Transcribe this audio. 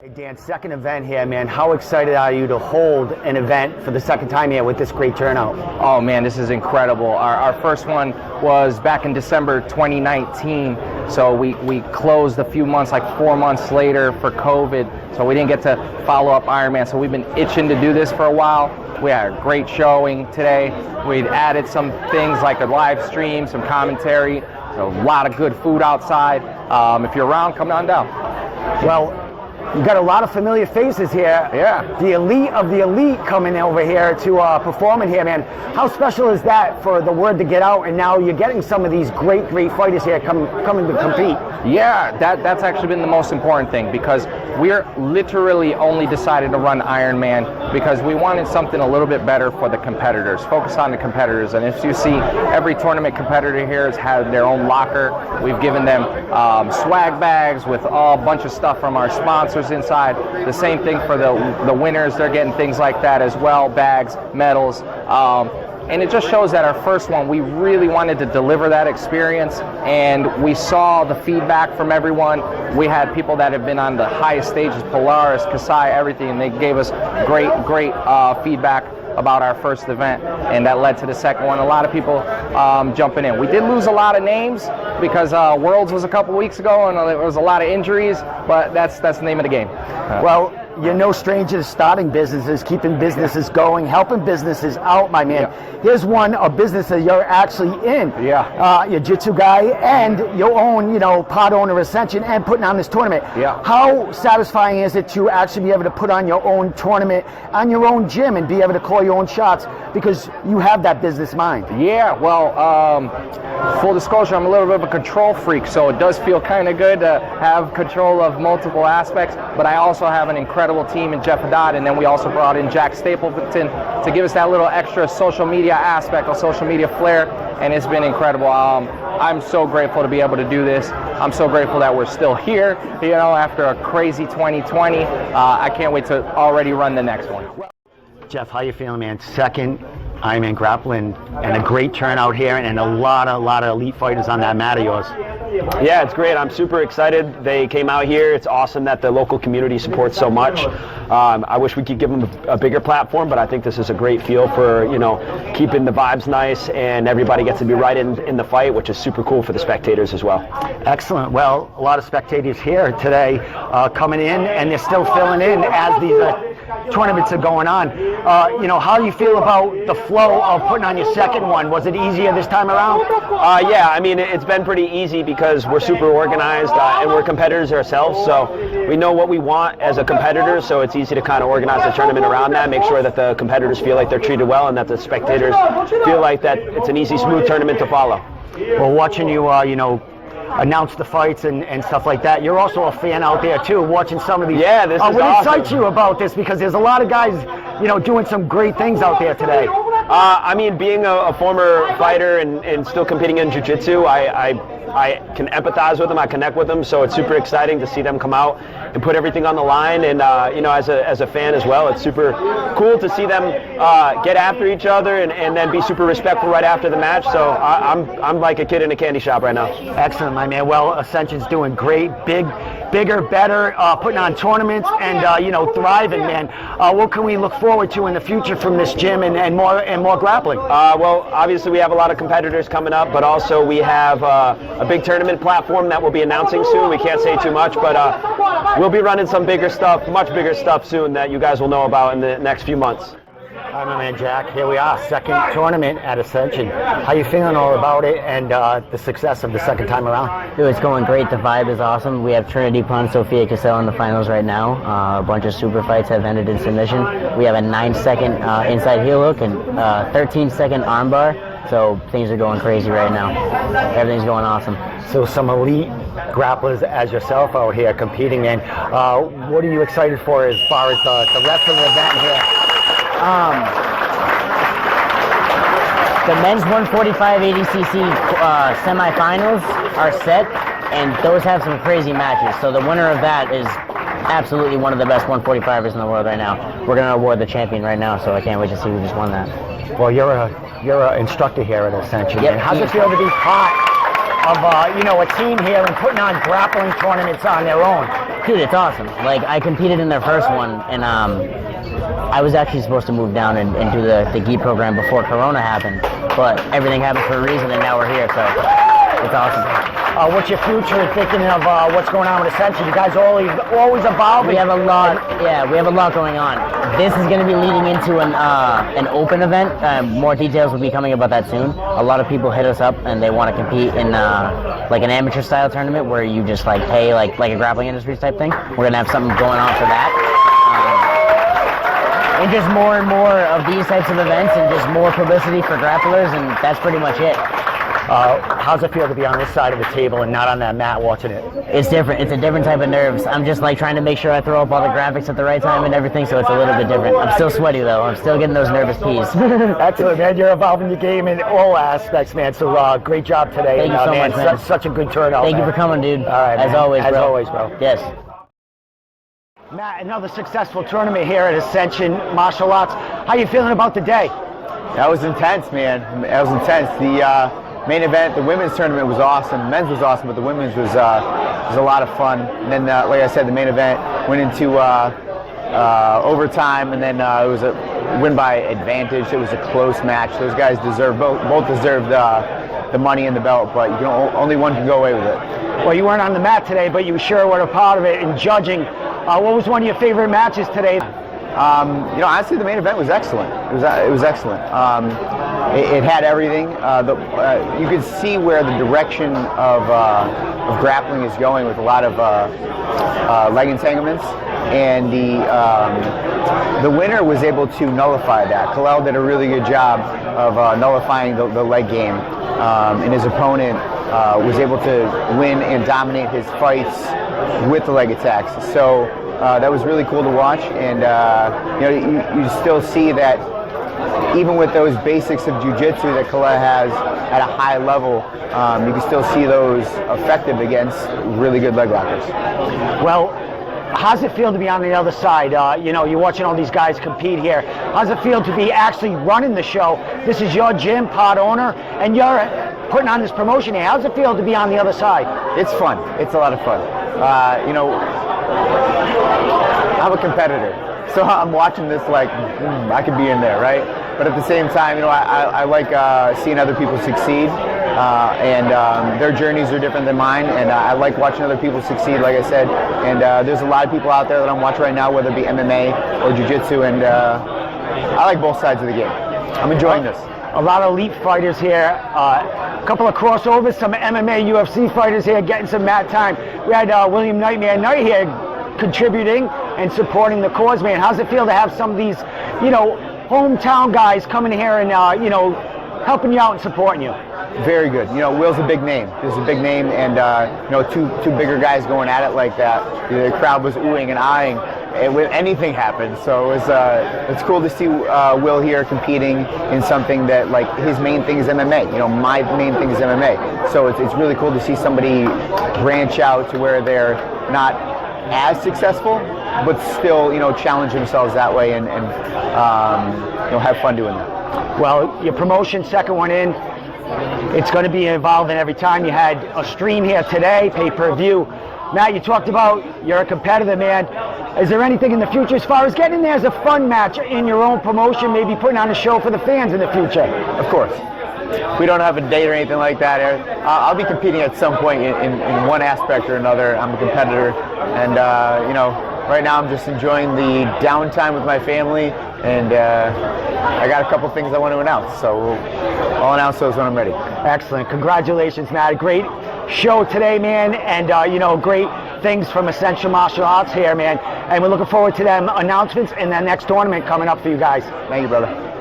Hey Dan, second event here, man. How excited are you to hold an event for the second time here with this great turnout? Oh man, this is incredible. Our first one was back in December 2019, so we closed a few months, like 4 months later for COVID, so we didn't get to follow up Ironman, so we've been itching to do this for a while. We had a great showing today. We'd added some things like a live stream, some commentary, a lot of good food outside. If you're around, come on down. Well, you've got a lot of familiar faces here. Yeah. The elite of the elite coming over here to perform in here, man. How special is that for the word to get out, and now you're getting some of these great fighters here coming to compete? Yeah, that's actually been the most important thing, because we're literally only decided to run Ironman because we wanted something a little bit better for the competitors, focus on the competitors. And if you see, every tournament competitor here has had their own locker. We've given them swag bags with a bunch of stuff from our sponsors inside. The same thing for the winners. They're getting things like that as well, bags, medals. And it just shows that our first one, we really wanted to deliver that experience, and we saw the feedback from everyone. We had people that have been on the highest stages, Polaris, Kasai, everything, and they gave us great feedback about our first event, and that led to the second one. A lot of people jumping in. We did lose a lot of names because Worlds was a couple weeks ago, and there was a lot of injuries, but that's the name of the game. Well, you're no stranger to starting businesses, keeping businesses going, helping businesses out, my man. Yeah. Here's a business that you're actually in. Yeah. You're jiu-jitsu guy, and your own, part owner Ascension, and putting on this tournament. Yeah. How satisfying is it to actually be able to put on your own tournament, on your own gym, and be able to call your own shots because you have that business mind? Yeah, well, full disclosure, I'm a little bit of a control freak, so it does feel kind of good to have control of multiple aspects, but I also have an incredible team in Jeff Haddad, and then we also brought in Jack Stapleton to give us that little extra social media aspect, a social media flair, and it's been incredible. I'm so grateful to be able to do this. I'm so grateful that we're still here, after a crazy 2020. I can't wait to already run the next one. Jeff, how you feeling, man? Second Ironman Grappling, and a great turnout here, and a lot of elite fighters on that mat of yours. Yeah, it's great. I'm super excited they came out here. It's awesome that the local community supports so much. I wish we could give them a bigger platform, but I think this is a great feel for, keeping the vibes nice, and everybody gets to be right in the fight, which is super cool for the spectators as well. Excellent. Well, a lot of spectators here today coming in, and they're still filling in as these tournaments are going on. How do you feel about the flow of putting on your second one? Was it easier this time around? Yeah, I mean, it's been pretty easy because we're super organized and we're competitors ourselves, so we know what we want as a competitor, so it's easy to kind of organize the tournament around that, make sure that the competitors feel like they're treated well and that the spectators feel like that it's an easy, smooth tournament to follow. Well, watching you, announce the fights and stuff like that. You're also a fan out there too, watching some of these. Yeah, this is what awesome. excites you about this? Because there's a lot of guys, doing some great things out there today. I mean, being a former fighter and still competing in jiu-jitsu, I can empathize with them, I connect with them, so it's super exciting to see them come out and put everything on the line. And as a fan as well, it's super cool to see them get after each other and then be super respectful right after the match. So I'm like a kid in a candy shop right now. Excellent, my man. Well, Ascension's doing great, bigger, better, putting on tournaments and thriving, man. What can we look forward to in the future from this gym and more grappling? Well, obviously we have a lot of competitors coming up, but also we have a big tournament platform that we'll be announcing soon. We can't say too much, but we'll be running some bigger stuff, much bigger stuff soon that you guys will know about in the next few months. Hi, my man Jack. Here we are, second tournament at Ascension. How you feeling all about it and the success of the second time around? Dude, it's going great. The vibe is awesome. We have Trinity Pun, Sophia Cassell in the finals right now. A bunch of super fights have ended in submission. We have a 9-second inside heel hook and 13-second armbar. So things are going crazy right now. Everything's going awesome. So some elite grapplers as yourself out here competing, man. What are you excited for as far as the rest of the event here? The men's 145 ADCC semifinals are set, and those have some crazy matches. So the winner of that is absolutely one of the best 145ers in the world right now. We're going to award the champion right now, so I can't wait to see who just won that. Well, you're an instructor here at Ascension. Yep. Man. How's it feel to be part of a team here and putting on grappling tournaments on their own? Dude, it's awesome. Like, I competed in their first one, and I was actually supposed to move down and do the gi program before Corona happened, but everything happened for a reason, and now we're here, so it's awesome. What's your future thinking of what's going on with Ascension? You guys always evolving? We have a lot, we have a lot going on. This is going to be leading into an open event. More details will be coming about that soon. A lot of people hit us up and they want to compete in like an amateur style tournament where you just like pay like a grappling industries type thing. We're going to have something going on for that. And just more and more of these types of events and just more publicity for grapplers, and that's pretty much it. How's it feel to be on this side of the table and not on that mat watching it? It's different. It's a different type of nerves. I'm just like trying to make sure I throw up all the graphics at the right time and everything, so it's a little bit different. I'm still sweaty though. I'm still getting those nervous peas. Excellent, man. You're evolving your game in all aspects, man. So great job today. Thank you so much, man. Such a good turnout. Thank you for coming, dude. All right, As always, bro. As always, bro. Yes. Matt, another successful tournament here at Ascension Martial Arts. How you feeling about the day? That was intense, man. That was intense. The main event, the women's tournament was awesome. The men's was awesome, but the women's was a lot of fun. And then, like I said, the main event went into overtime, and then it was a win by advantage. It was a close match. Those guys both deserved the money and the belt, but you can only one can go away with it. Well, you weren't on the mat today, but you sure were a part of it in judging. What was one of your favorite matches today? Honestly, the main event was excellent. It was excellent. It had everything. You could see where the direction of grappling is going with a lot of leg entanglements, and the winner was able to nullify that. Kalel did a really good job of nullifying the leg game, and his opponent was able to win and dominate his fights with the leg attacks. So that was really cool to watch, and you still see that even with those basics of jiu-jitsu that Kalel has at a high level, you can still see those effective against really good leg lockers. Well, how's it feel to be on the other side? You're watching all these guys compete here. How's it feel to be actually running the show? This is your gym, part owner, and you're putting on this promotion here. How's it feel to be on the other side? It's fun. It's a lot of fun. I'm a competitor, so I'm watching this like I could be in there, right? But at the same time, I like seeing other people succeed, and their journeys are different than mine, and I like watching other people succeed, like I said. And there's a lot of people out there that I'm watching right now, whether it be MMA or jiu-jitsu, and I like both sides of the game. I'm enjoying this. A lot of elite fighters here, a couple of crossovers, some MMA, UFC fighters here getting some mat time. We had William Nightmare Knight here contributing and supporting the cause, man. How's it feel to have some of these, hometown guys coming here and, helping you out and supporting you? Very good. Will's a big name. This is a big name, and two bigger guys going at it like that. The crowd was oohing and eyeing when anything happened. So it's cool to see Will here competing in something that, like, his main thing is MMA. My main thing is MMA. So it's really cool to see somebody branch out to where they're not as successful, but still, challenge themselves that way and have fun doing that. Well, your promotion, second one in, it's going to be evolving every time. You had a stream here today, pay-per-view. Matt, you talked about you're a competitor, man. Is there anything in the future as far as getting there as a fun match in your own promotion, maybe putting on a show for the fans in the future? Of course. We don't have a date or anything like that. I'll be competing at some point in one aspect or another. I'm a competitor, and right now I'm just enjoying the downtime with my family, and I got a couple things I want to announce, so I'll announce those when I'm ready. Excellent. Congratulations, Matt. Great show today, man, and great things from Ascension Martial Arts here, man, and we're looking forward to them announcements and that next tournament coming up for you guys. Thank you, brother.